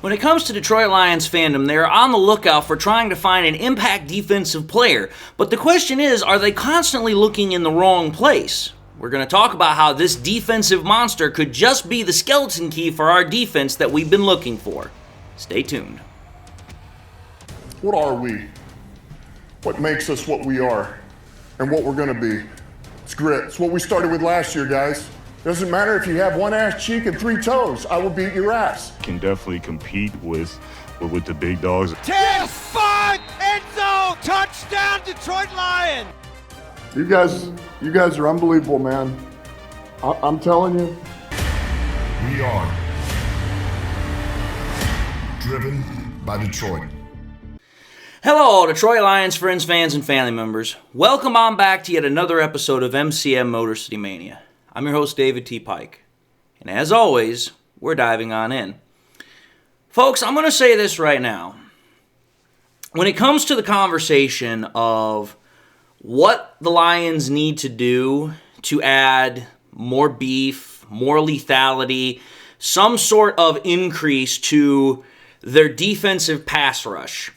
When it comes to Detroit Lions fandom, they are on the lookout for trying to find an impact defensive player. But the question is, are they constantly looking in the wrong place? We're going to talk about how this defensive monster could just be the skeleton key for our defense that we've been looking for. Stay tuned. What are we? What makes us what we are? And what we're going to be? It's grit. It's what we started with last year, guys. Doesn't matter if you have one ass cheek and 3 toes. I will beat your ass. Can definitely compete with the big dogs. 10-5 end zone touchdown Detroit Lions. You guys are unbelievable, man. I'm telling you. We are driven by Detroit. Hello, Detroit Lions friends, fans, and family members. Welcome on back to yet another episode of MCM Motor City Mania. I'm your host, David T. Pike. And as always, we're diving on in. Folks, I'm going to say this right now. When it comes to the conversation of what the Lions need to do to add more beef, more lethality, some sort of increase to their defensive pass rush,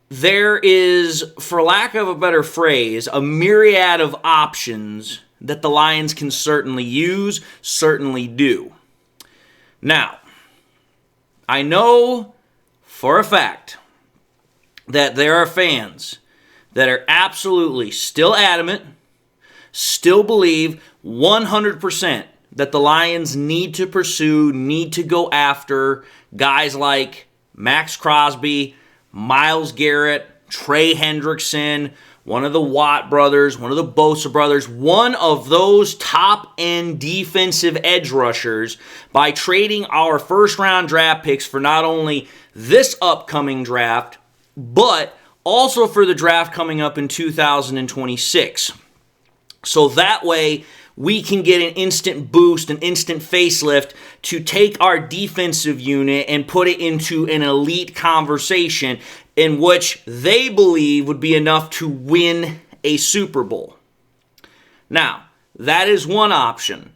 there is, for lack of a better phrase, a myriad of options that the Lions can certainly use, certainly do. Now, I know for a fact that there are fans that are absolutely still adamant, still believe 100% that the Lions need to pursue, need to go after guys like Max Crosby, Myles Garrett, Trey Hendrickson, one of the Watt brothers, one of the Bosa brothers, one of those top-end defensive edge rushers by trading our first-round draft picks for not only this upcoming draft, but also for the draft coming up in 2026. So that way, we can get an instant boost, an instant facelift to take our defensive unit and put it into an elite conversation in which they believe would be enough to win a Super Bowl. Now, that is one option.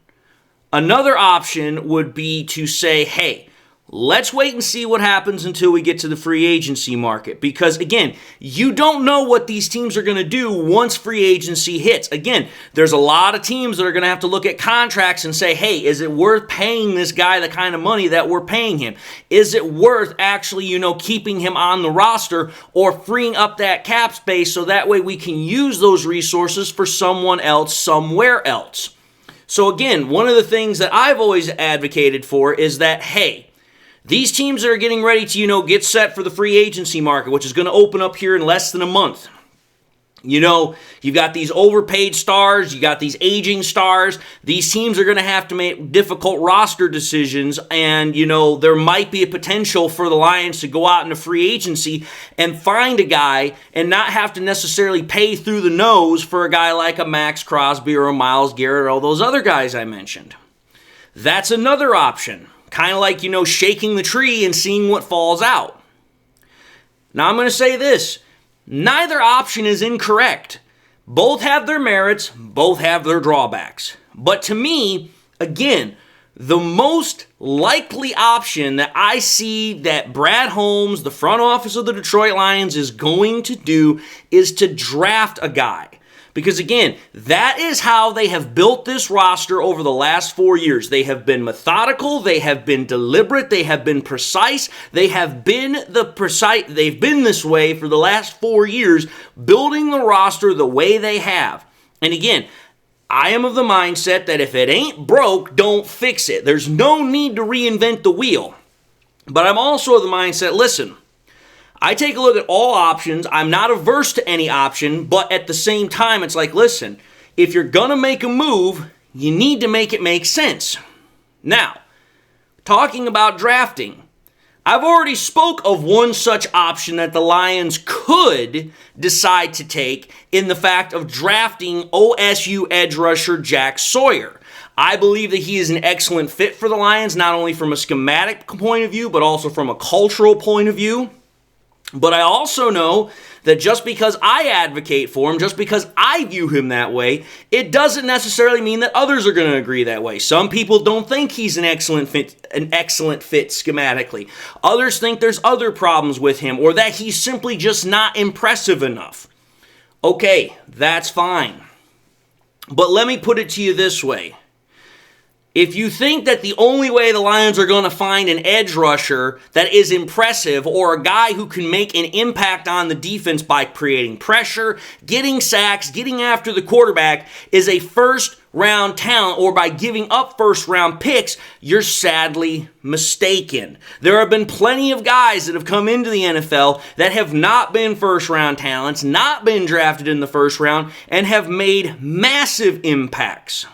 Another option would be to say, hey, let's wait and see what happens until we get to the free agency market. Because, again, you don't know what these teams are going to do once free agency hits. Again, there's a lot of teams that are going to have to look at contracts and say, hey, is it worth paying this guy the kind of money that we're paying him? Is it worth actually, keeping him on the roster or freeing up that cap space so that way we can use those resources for someone else somewhere else? So, again, one of the things that I've always advocated for is that, hey, these teams that are getting ready to, get set for the free agency market, which is going to open up here in less than a month. You've got these overpaid stars, you got these aging stars. These teams are going to have to make difficult roster decisions, and, there might be a potential for the Lions to go out into free agency and find a guy and not have to necessarily pay through the nose for a guy like a Max Crosby or a Myles Garrett or all those other guys I mentioned. That's another option. Kind of like, shaking the tree and seeing what falls out. Now, I'm going to say this. Neither option is incorrect. Both have their merits. Both have their drawbacks. But to me, again, the most likely option that I see that Brad Holmes, the front office of the Detroit Lions, is going to do is to draft a guy. Because again, that is how they have built this roster over the last 4 years. They have been methodical, they have been deliberate, they have been precise, they've been this way for the last 4 years, building the roster the way they have. And again, I am of the mindset that if it ain't broke, don't fix it. There's no need to reinvent the wheel. But I'm also of the mindset, listen, I take a look at all options. I'm not averse to any option, but at the same time, it's like, listen, if you're going to make a move, you need to make it make sense. Now, talking about drafting, I've already spoke of one such option that the Lions could decide to take in the fact of drafting OSU edge rusher Jack Sawyer. I believe that he is an excellent fit for the Lions, not only from a schematic point of view, but also from a cultural point of view. But I also know that just because I advocate for him, just because I view him that way, it doesn't necessarily mean that others are going to agree that way. Some people don't think he's an excellent fit schematically. Others think there's other problems with him, or that he's simply just not impressive enough. Okay, that's fine. But let me put it to you this way. If you think that the only way the Lions are going to find an edge rusher that is impressive, or a guy who can make an impact on the defense by creating pressure, getting sacks, getting after the quarterback, is a first-round talent, or by giving up first-round picks, you're sadly mistaken. There have been plenty of guys that have come into the NFL that have not been first-round talents, not been drafted in the first round, and have made massive impacts.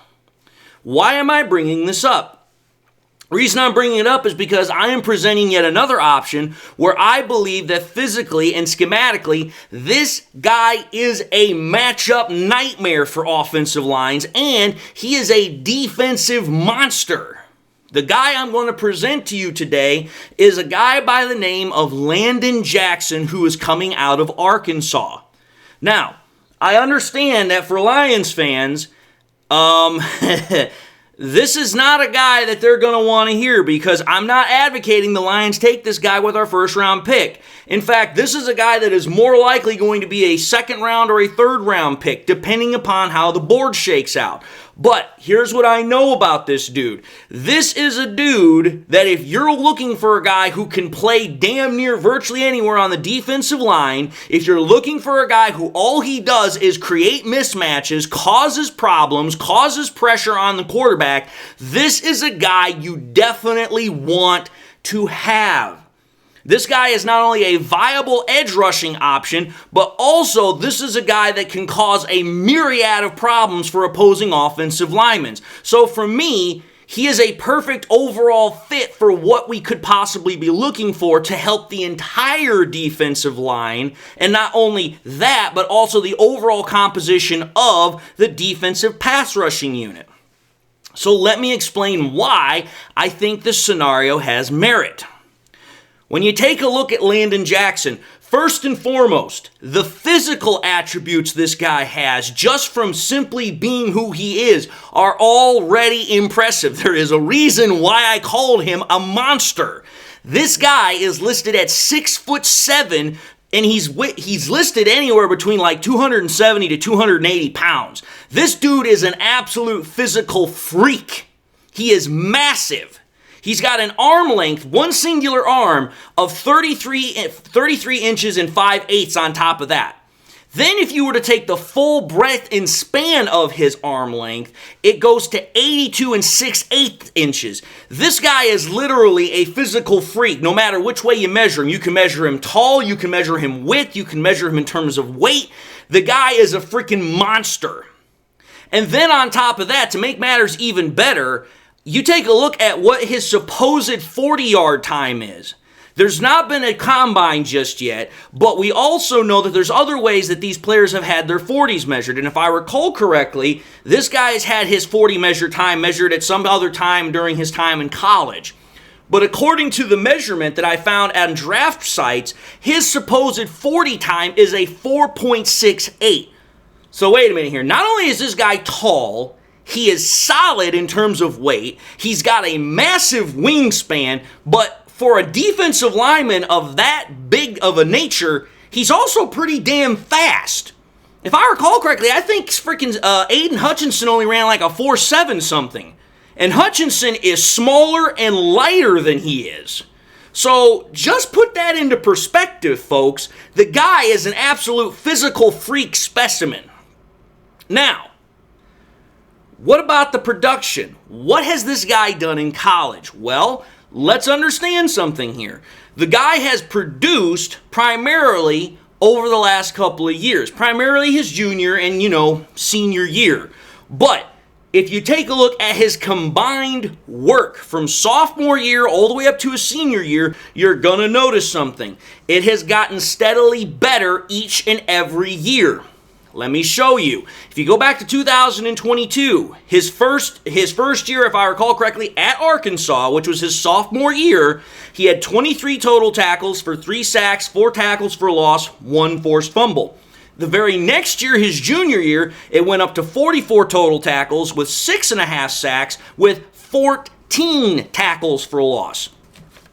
Why am I bringing this up? The reason I'm bringing it up is because I am presenting yet another option where I believe that physically and schematically, this guy is a matchup nightmare for offensive lines, and he is a defensive monster. The guy I'm going to present to you today is a guy by the name of Landon Jackson, who is coming out of Arkansas. Now, I understand that for Lions fans, this is not a guy that they're going to want to hear, because I'm not advocating the Lions take this guy with our first round pick. In fact, this is a guy that is more likely going to be a second round or a third round pick, depending upon how the board shakes out. But here's what I know about this dude. This is a dude that if you're looking for a guy who can play damn near virtually anywhere on the defensive line, if you're looking for a guy who all he does is create mismatches, causes problems, causes pressure on the quarterback, this is a guy you definitely want to have. This guy is not only a viable edge rushing option, but also this is a guy that can cause a myriad of problems for opposing offensive linemen. So for me, he is a perfect overall fit for what we could possibly be looking for to help the entire defensive line, and not only that, but also the overall composition of the defensive pass rushing unit. So let me explain why I think this scenario has merit. When you take a look at Landon Jackson, first and foremost, the physical attributes this guy has, just from simply being who he is, are already impressive. There is a reason why I called him a monster. This guy is listed at 6'7", and he's listed anywhere between like 270 to 280 pounds. This dude is an absolute physical freak. He is massive. He's got an arm length, one singular arm, of 33 inches and 5/8 on top of that. Then if you were to take the full breadth and span of his arm length, it goes to 82 and 6/8 inches. This guy is literally a physical freak, no matter which way you measure him. You can measure him tall, you can measure him width, you can measure him in terms of weight. The guy is a freaking monster. And then on top of that, to make matters even better, you take a look at what his supposed 40-yard time is. There's not been a combine just yet, but we also know that there's other ways that these players have had their 40s measured. And if I recall correctly, this guy has had his 40 time measured at some other time during his time in college. But according to the measurement that I found on draft sites, his supposed 40 time is a 4.68. So wait a minute here. Not only is this guy tall, he is solid in terms of weight. He's got a massive wingspan, but for a defensive lineman of that big of a nature, he's also pretty damn fast. If I recall correctly, I think freaking Aiden Hutchinson only ran like a 4.7 something. And Hutchinson is smaller and lighter than he is. So just put that into perspective, folks. The guy is an absolute physical freak specimen. Now, what about the production? What has this guy done in college? Well, let's understand something here. The guy has produced primarily over the last couple of years, primarily his junior and, senior year. But if you take a look at his combined work from sophomore year all the way up to his senior year, you're going to notice something. It has gotten steadily better each and every year. Let me show you. If you go back to 2022, his first year, if I recall correctly, at Arkansas, which was his sophomore year, he had 23 total tackles for 3 sacks, 4 tackles for loss, 1 forced fumble. The very next year, his junior year, it went up to 44 total tackles with 6.5 sacks with 14 tackles for loss.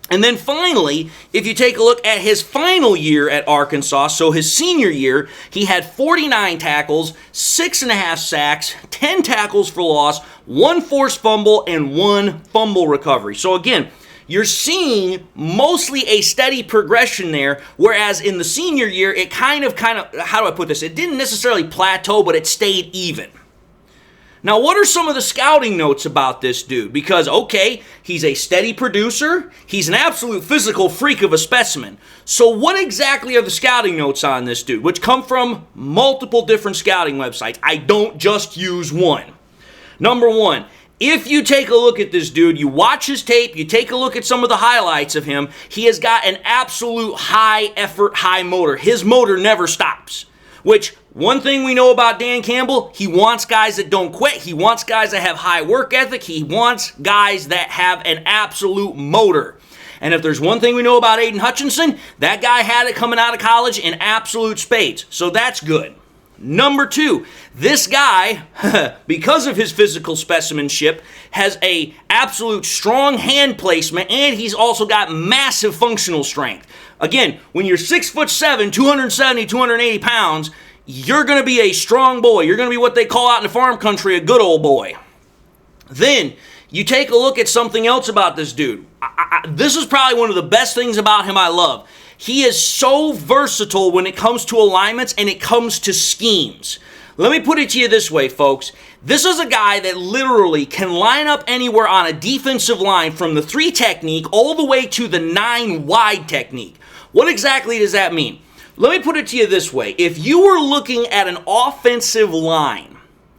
And then finally, if you take a look at his final year at Arkansas, so his senior year, he had 49 tackles, 6.5 sacks, 10 tackles for loss, 1 forced fumble, and 1 fumble recovery. So again, you're seeing mostly a steady progression there, whereas in the senior year, it kind of, how do I put this? It didn't necessarily plateau, but it stayed even. Now, what are some of the scouting notes about this dude? Because, okay, he's a steady producer. He's an absolute physical freak of a specimen. So what exactly are the scouting notes on this dude, which come from multiple different scouting websites? I don't just use one. Number 1, if you take a look at this dude, you watch his tape, you take a look at some of the highlights of him, he has got an absolute high effort, high motor. His motor never stops. Which, one thing we know about Dan Campbell, he wants guys that don't quit. He wants guys that have high work ethic. He wants guys that have an absolute motor. And if there's one thing we know about Aiden Hutchinson, that guy had it coming out of college in absolute spades. So that's good. Number 2, this guy, because of his physical specimenship, has a absolute strong hand placement, and he's also got massive functional strength. Again, when you're 6'7", 270, 280 pounds, you're going to be a strong boy. You're going to be what they call out in the farm country a good old boy. Then, you take a look at something else about this dude. This is probably one of the best things about him I love. He is so versatile when it comes to alignments and it comes to schemes. Let me put it to you this way, folks. This is a guy that literally can line up anywhere on a defensive line from the 3 technique all the way to the 9 wide technique. What exactly does that mean? Let me put it to you this way. If you were looking at an offensive line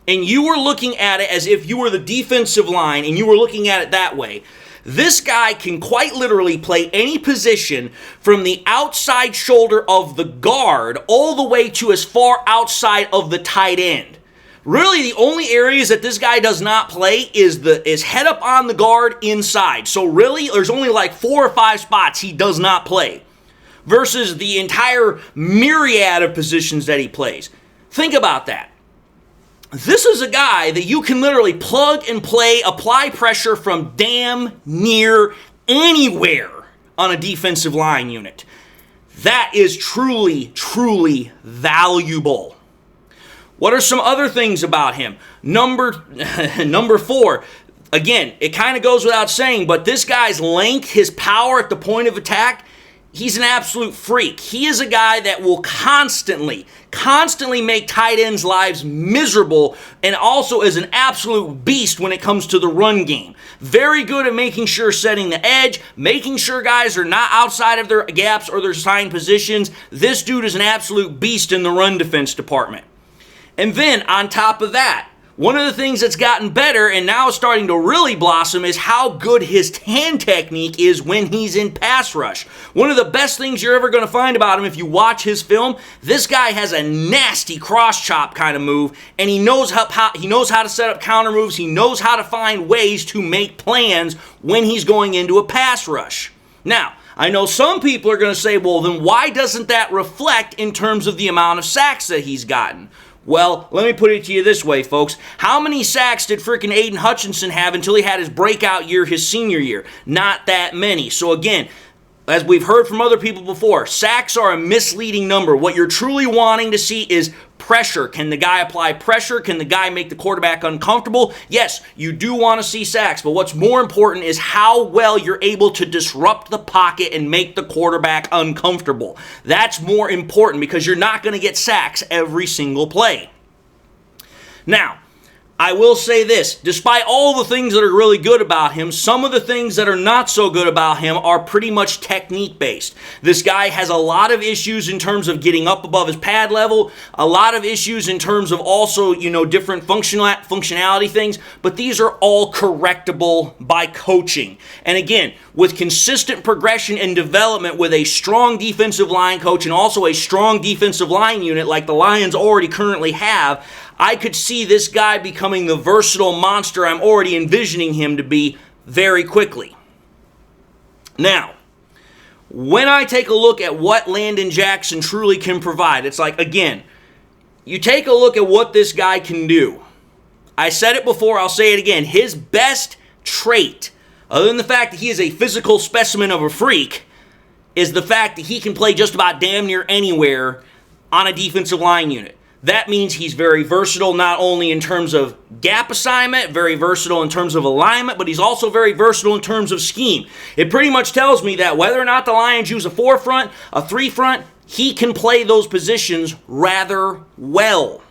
and you were looking at it as if you were the defensive line and you were looking at it that way, this guy can quite literally play any position from the outside shoulder of the guard all the way to as far outside of the tight end. Really, the only areas that this guy does not play is head up on the guard inside. So really, there's only like 4 or 5 spots he does not play versus the entire myriad of positions that he plays. Think about that. This is a guy that you can literally plug and play, apply pressure from damn near anywhere on a defensive line unit. That is truly, truly valuable. What are some other things about him? Number 4, again, it kind of goes without saying, but this guy's length, his power at the point of attack, he's an absolute freak. He is a guy that will constantly make tight ends' lives miserable and also is an absolute beast when it comes to the run game. Very good at making sure setting the edge, making sure guys are not outside of their gaps or their assigned positions. This dude is an absolute beast in the run defense department. And then on top of that, one of the things that's gotten better and now is starting to really blossom is how good his hand technique is when he's in pass rush. One of the best things you're ever going to find about him if you watch his film, this guy has a nasty cross chop kind of move, and he knows how to set up counter moves. He knows how to find ways to make plans when he's going into a pass rush. Now, I know some people are going to say, well, then why doesn't that reflect in terms of the amount of sacks that he's gotten? Well, let me put it to you this way, folks. How many sacks did freaking Aiden Hutchinson have until he had his breakout year, his senior year? Not that many. So again, as we've heard from other people before, sacks are a misleading number. What you're truly wanting to see is pressure. Can the guy apply pressure? Can the guy make the quarterback uncomfortable? Yes, you do want to see sacks, but what's more important is how well you're able to disrupt the pocket and make the quarterback uncomfortable. That's more important because you're not going to get sacks every single play. Now, I will say this, despite all the things that are really good about him, some of the things that are not so good about him are pretty much technique-based. This guy has a lot of issues in terms of getting up above his pad level, a lot of issues in terms of also, different functionality things, but these are all correctable by coaching. And again, with consistent progression and development with a strong defensive line coach and also a strong defensive line unit like the Lions already currently have, I could see this guy becoming the versatile monster I'm already envisioning him to be very quickly. Now, when I take a look at what Landon Jackson truly can provide, it's like, again, you take a look at what this guy can do. I said it before, I'll say it again. His best trait, other than the fact that he is a physical specimen of a freak, is the fact that he can play just about damn near anywhere on a defensive line unit. That means he's very versatile, not only in terms of gap assignment, very versatile in terms of alignment, but he's also very versatile in terms of scheme. It pretty much tells me that whether or not the Lions use a 4-front, a 3-front, he can play those positions rather well.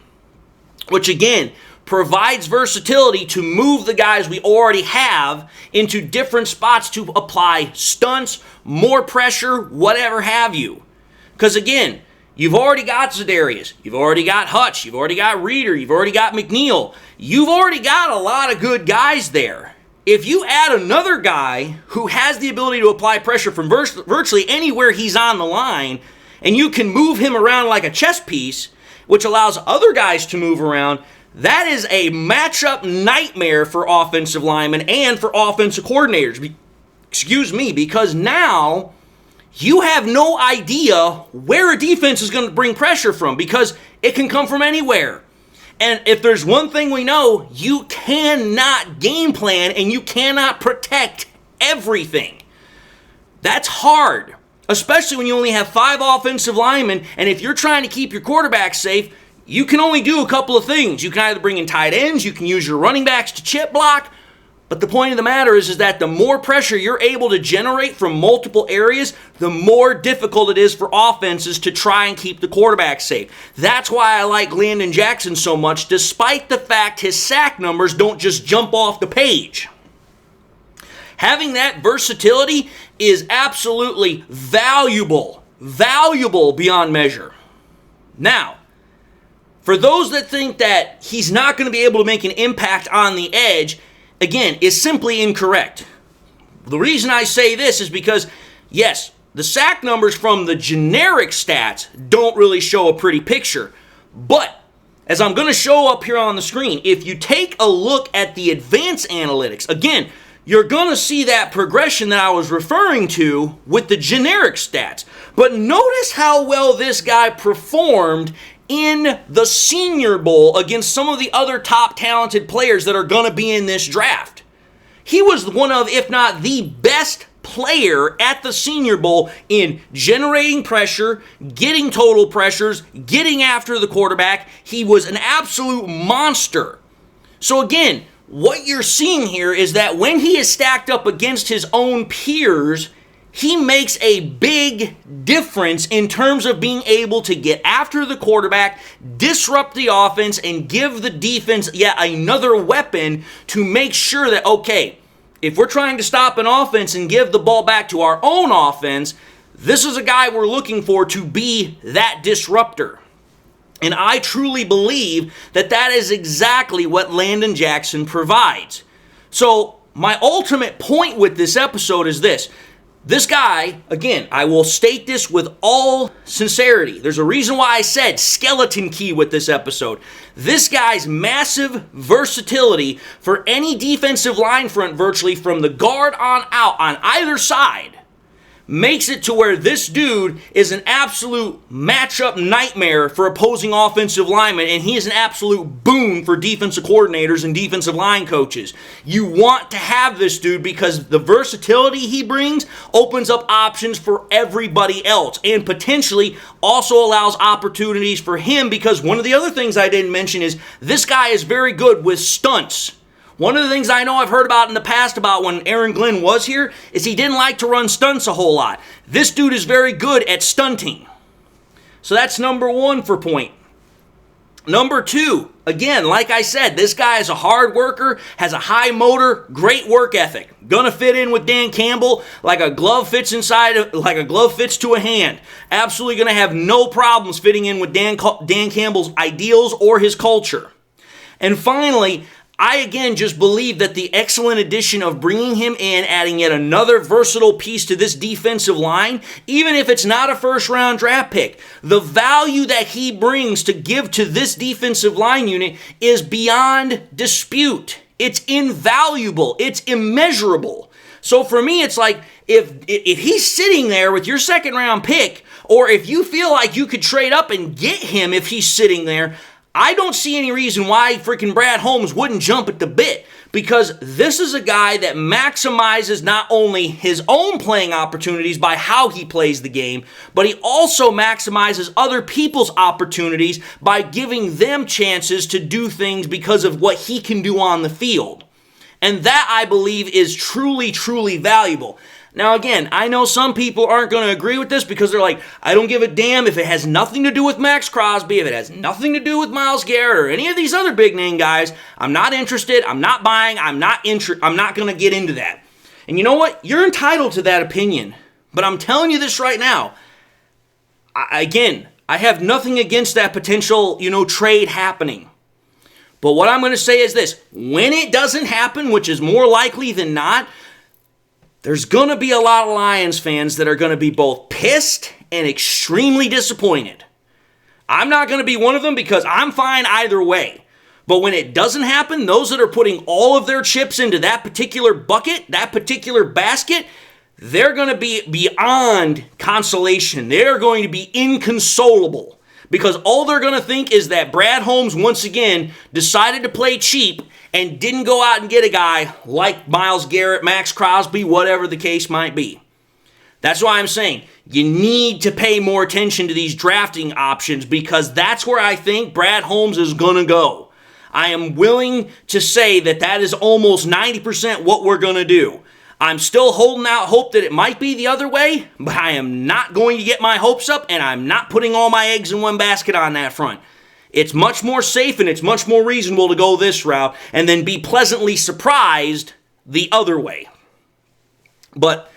Which again, provides versatility to move the guys we already have into different spots to apply stunts, more pressure, whatever have you. Because again, you've already got Za'Darius, you've already got Hutch, you've already got Reeder, you've already got McNeil. You've already got a lot of good guys there. If you add another guy who has the ability to apply pressure from virtually anywhere he's on the line, and you can move him around like a chess piece, which allows other guys to move around, that is a matchup nightmare for offensive linemen and for offensive coordinators. Because now you have no idea where a defense is going to bring pressure from because it can come from anywhere. And if there's one thing we know, you cannot game plan and you cannot protect everything. That's hard, especially when you only have 5 offensive linemen, and if you're trying to keep your quarterback safe, you can only do a couple of things. You can either bring in tight ends, you can use your running backs to chip block, but the point of the matter is that the more pressure you're able to generate from multiple areas, the more difficult it is for offenses to try and keep the quarterback safe. That's why I like Landon Jackson so much, despite the fact his sack numbers don't just jump off the page. Having that versatility is absolutely valuable beyond measure. Now, for those that think that he's not going to be able to make an impact on the edge, again, is simply incorrect. The reason I say this is because, yes, the sack numbers from the generic stats don't really show a pretty picture. But, as I'm going to show up here on the screen, if you take a look at the advanced analytics, again, you're going to see that progression that I was referring to with the generic stats. But notice how well this guy performed in the Senior Bowl against some of the other top talented players that are going to be in this draft. He was one of, if not the best player at the Senior Bowl in generating pressure, getting total pressures, getting after the quarterback. He was an absolute monster. So again, what you're seeing here is that when he is stacked up against his own peers, he makes a big difference in terms of being able to get after the quarterback, disrupt the offense, and give the defense yet another weapon to make sure that, okay, if we're trying to stop an offense and give the ball back to our own offense, this is a guy we're looking for to be that disruptor. And I truly believe that that is exactly what Landon Jackson provides. So my ultimate point with this episode is this. This guy, again, I will state this with all sincerity. There's a reason why I said skeleton key with this episode. This guy's massive versatility for any defensive line front virtually from the guard on out on either side makes it to where this dude is an absolute matchup nightmare for opposing offensive linemen, and he is an absolute boon for defensive coordinators and defensive line coaches. You want to have this dude because the versatility he brings opens up options for everybody else and potentially also allows opportunities for him, because one of the other things I didn't mention is this guy is very good with stunts. One of the things I know I've heard about in the past about when Aaron Glenn was here is he didn't like to run stunts a whole lot. This dude is very good at stunting. So that's number one for point. Number 2, again, like I said, this guy is a hard worker, has a high motor, great work ethic. Gonna fit in with Dan Campbell like a glove fits to a hand. Absolutely gonna have no problems fitting in with Dan Campbell's ideals or his culture. And finally, I again just believe that the excellent addition of bringing him in, adding yet another versatile piece to this defensive line, even if it's not a first-round draft pick, the value that he brings to give to this defensive line unit is beyond dispute. It's invaluable. It's immeasurable. So for me, it's like if he's sitting there with your second-round pick, or if you feel like you could trade up and get him if he's sitting there, I don't see any reason why freaking Brad Holmes wouldn't jump at the bit, because this is a guy that maximizes not only his own playing opportunities by how he plays the game, but he also maximizes other people's opportunities by giving them chances to do things because of what he can do on the field. And that, I believe, is truly, truly valuable. Now, again, I know some people aren't going to agree with this because they're like, I don't give a damn if it has nothing to do with Max Crosby, if it has nothing to do with Myles Garrett or any of these other big name guys. I'm not interested. I'm not buying. I'm not going to get into that. And you know what? You're entitled to that opinion. But I'm telling you this right now. I have nothing against that potential, trade happening. But what I'm going to say is this. When it doesn't happen, which is more likely than not, there's going to be a lot of Lions fans that are going to be both pissed and extremely disappointed. I'm not going to be one of them because I'm fine either way. But when it doesn't happen, those that are putting all of their chips into that particular bucket, that particular basket, they're going to be beyond consolation. They're going to be inconsolable. Because all they're going to think is that Brad Holmes, once again, decided to play cheap and didn't go out and get a guy like Myles Garrett, Max Crosby, whatever the case might be. That's why I'm saying you need to pay more attention to these drafting options, because that's where I think Brad Holmes is going to go. I am willing to say that is almost 90% what we're going to do. I'm still holding out hope that it might be the other way, but I am not going to get my hopes up, and I'm not putting all my eggs in one basket on that front. It's much more safe and it's much more reasonable to go this route and then be pleasantly surprised the other way. But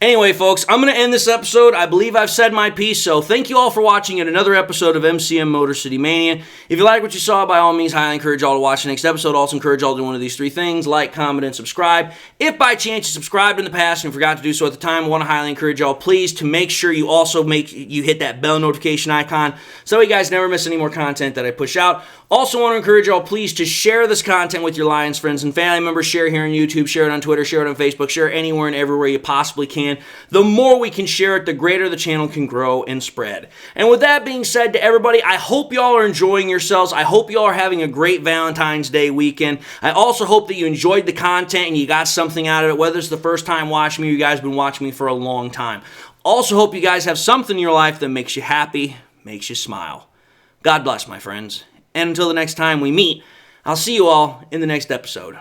anyway, folks, I'm going to end this episode. I believe I've said my piece, so thank you all for watching yet another episode of MCM Motor City Mania. If you like what you saw, by all means, highly encourage y'all to watch the next episode. Also encourage y'all to do one of these 3 things: like, comment, and subscribe. If by chance you subscribed in the past and forgot to do so at the time, I want to highly encourage y'all, please, to make sure you also hit that bell notification icon so you guys never miss any more content that I push out. Also want to encourage y'all, please, to share this content with your Lions friends and family members. Share here on YouTube, share it on Twitter, share it on Facebook, share it anywhere and everywhere you possibly can. The more we can share it, the greater the channel can grow and spread. And with that being said, to everybody, I hope y'all are enjoying yourselves. I hope y'all are having a great Valentine's Day weekend. I also hope that you enjoyed the content and you got something out of it, whether it's the first time watching me or you guys have been watching me for a long time. Also hope you guys have something in your life that makes you happy, makes you smile. God bless, my friends. And until the next time we meet, I'll see you all in the next episode.